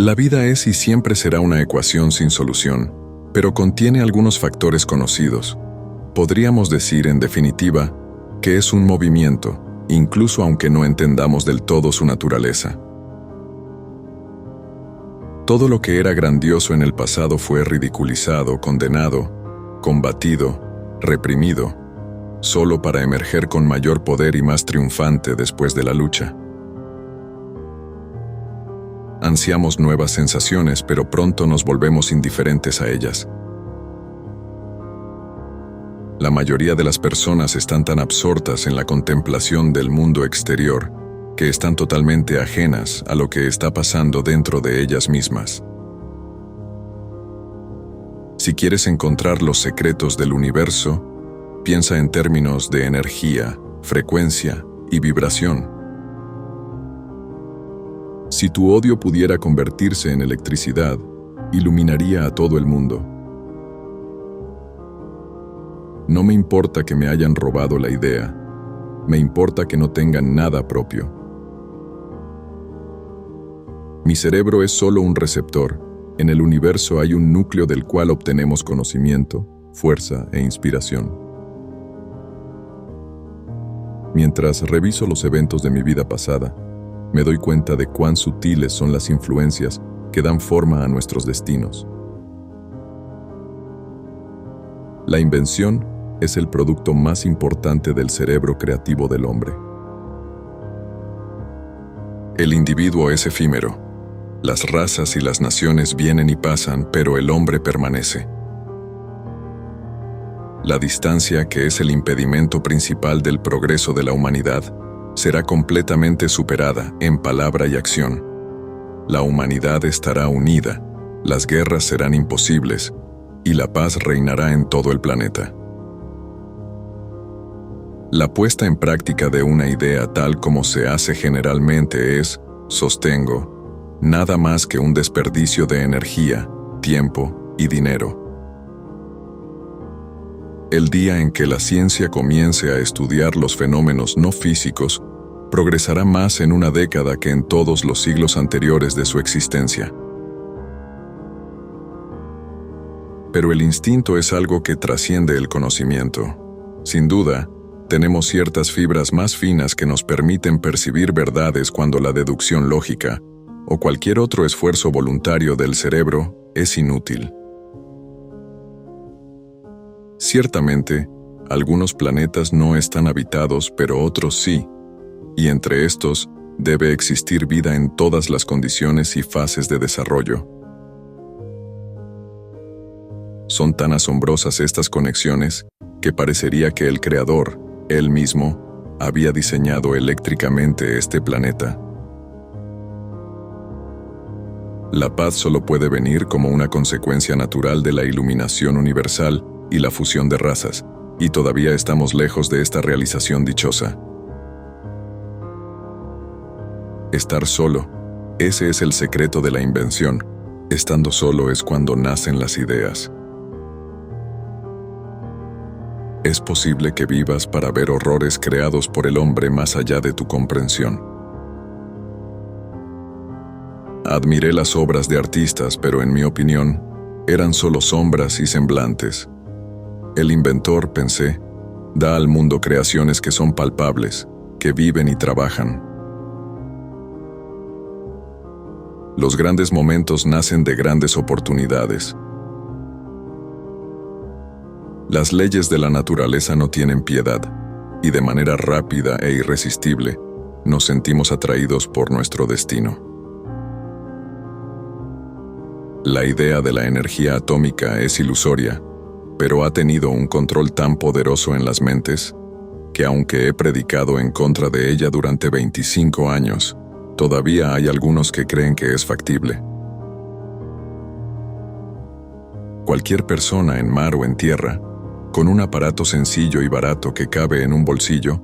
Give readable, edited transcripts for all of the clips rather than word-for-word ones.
La vida es y siempre será una ecuación sin solución, pero contiene algunos factores conocidos. Podríamos decir, en definitiva, que es un movimiento, incluso aunque no entendamos del todo su naturaleza. Todo lo que era grandioso en el pasado fue ridiculizado, condenado, combatido, reprimido, solo para emerger con mayor poder y más triunfante después de la lucha. Ansiamos nuevas sensaciones, pero pronto nos volvemos indiferentes a ellas. La mayoría de las personas están tan absortas en la contemplación del mundo exterior que están totalmente ajenas a lo que está pasando dentro de ellas mismas. Si quieres encontrar los secretos del universo, piensa en términos de energía, frecuencia y vibración. Si tu odio pudiera convertirse en electricidad, iluminaría a todo el mundo. No me importa que me hayan robado la idea, me importa que no tengan nada propio. Mi cerebro es solo un receptor. En el universo hay un núcleo del cual obtenemos conocimiento, fuerza e inspiración. Mientras reviso los eventos de mi vida pasada, me doy cuenta de cuán sutiles son las influencias que dan forma a nuestros destinos. La invención es el producto más importante del cerebro creativo del hombre. El individuo es efímero. Las razas y las naciones vienen y pasan, pero el hombre permanece. La distancia, que es el impedimento principal del progreso de la humanidad, será completamente superada en palabra y acción. La humanidad estará unida, las guerras serán imposibles, y la paz reinará en todo el planeta. La puesta en práctica de una idea tal como se hace generalmente es, sostengo, nada más que un desperdicio de energía, tiempo y dinero. El día en que la ciencia comience a estudiar los fenómenos no físicos, progresará más en una década que en todos los siglos anteriores de su existencia. Pero el instinto es algo que trasciende el conocimiento. Sin duda, tenemos ciertas fibras más finas que nos permiten percibir verdades cuando la deducción lógica o cualquier otro esfuerzo voluntario del cerebro es inútil. Ciertamente, algunos planetas no están habitados, pero otros sí, y entre estos debe existir vida en todas las condiciones y fases de desarrollo. Son tan asombrosas estas conexiones que parecería que el Creador, Él mismo, había diseñado eléctricamente este planeta. La paz solo puede venir como una consecuencia natural de la iluminación universal y la fusión de razas, y todavía estamos lejos de esta realización dichosa. Estar solo, ese es el secreto de la invención. Estando solo es cuando nacen las ideas. Es posible que vivas para ver horrores creados por el hombre más allá de tu comprensión. Admiré las obras de artistas, pero en mi opinión, eran solo sombras y semblantes. El inventor, pensé, da al mundo creaciones que son palpables, que viven y trabajan. Los grandes momentos nacen de grandes oportunidades. Las leyes de la naturaleza no tienen piedad, y de manera rápida e irresistible, nos sentimos atraídos por nuestro destino. La idea de la energía atómica es ilusoria, pero ha tenido un control tan poderoso en las mentes, que aunque he predicado en contra de ella durante 25 años, todavía hay algunos que creen que es factible. Cualquier persona en mar o en tierra, con un aparato sencillo y barato que cabe en un bolsillo,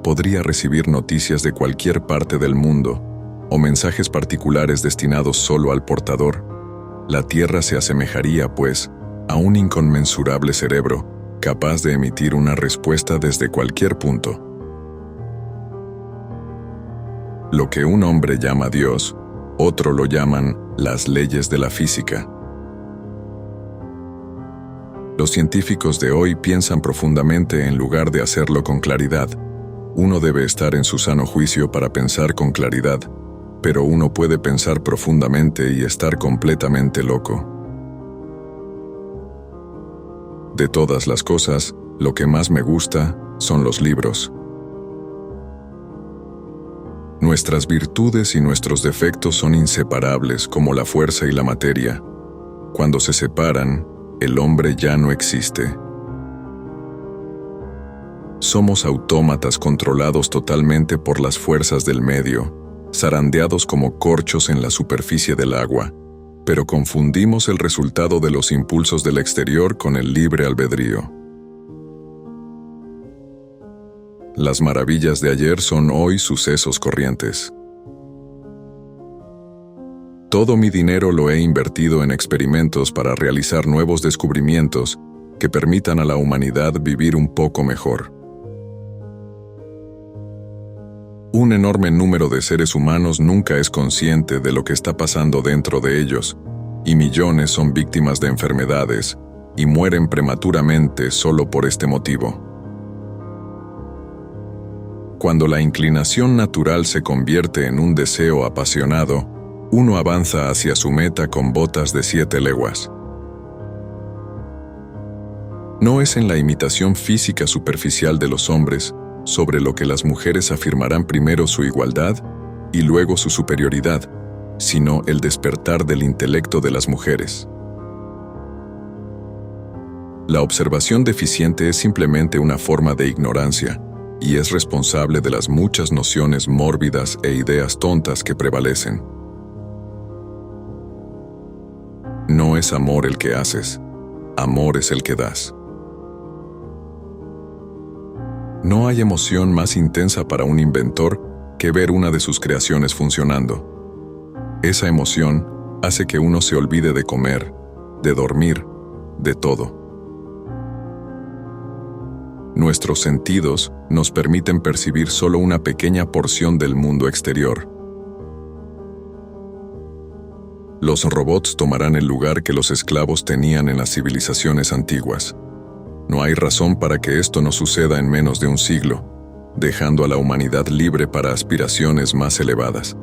podría recibir noticias de cualquier parte del mundo o mensajes particulares destinados solo al portador. La Tierra se asemejaría, pues, a un inconmensurable cerebro capaz de emitir una respuesta desde cualquier punto. Lo que un hombre llama Dios, Otro lo llaman las leyes de la física. Los científicos de hoy piensan profundamente en lugar de hacerlo con claridad. Uno debe estar en su sano juicio para pensar con claridad, pero uno puede pensar profundamente y estar completamente loco. De todas las cosas, lo que más me gusta son los libros. Nuestras virtudes y nuestros defectos son inseparables como la fuerza y la materia. Cuando se separan, el hombre ya no existe. Somos autómatas controlados totalmente por las fuerzas del medio, zarandeados como corchos en la superficie del agua, pero confundimos el resultado de los impulsos del exterior con el libre albedrío. Las maravillas de ayer son hoy sucesos corrientes. Todo mi dinero lo he invertido en experimentos para realizar nuevos descubrimientos que permitan a la humanidad vivir un poco mejor. Un enorme número de seres humanos nunca es consciente de lo que está pasando dentro de ellos, y millones son víctimas de enfermedades y mueren prematuramente solo por este motivo. Cuando la inclinación natural se convierte en un deseo apasionado, uno avanza hacia su meta con botas de 7 leguas. No es en la imitación física superficial de los hombres sobre lo que las mujeres afirmarán primero su igualdad y luego su superioridad, sino el despertar del intelecto de las mujeres. La observación deficiente es simplemente una forma de ignorancia, y es responsable de las muchas nociones mórbidas e ideas tontas que prevalecen. No es amor el que haces, amor es el que das. No hay emoción más intensa para un inventor que ver una de sus creaciones funcionando. Esa emoción hace que uno se olvide de comer, de dormir, de todo. Nuestros sentidos nos permiten percibir solo una pequeña porción del mundo exterior. Los robots tomarán el lugar que los esclavos tenían en las civilizaciones antiguas. No hay razón para que esto no suceda en menos de un siglo, dejando a la humanidad libre para aspiraciones más elevadas.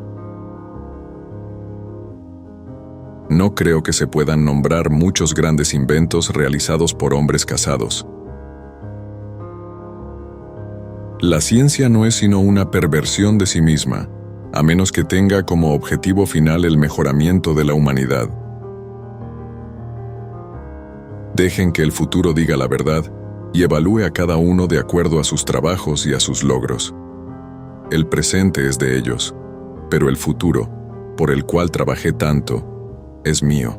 No creo que se puedan nombrar muchos grandes inventos realizados por hombres casados. La ciencia no es sino una perversión de sí misma, a menos que tenga como objetivo final el mejoramiento de la humanidad. Dejen que el futuro diga la verdad y evalúe a cada uno de acuerdo a sus trabajos y a sus logros. El presente es de ellos, pero el futuro, por el cual trabajé tanto, es mío.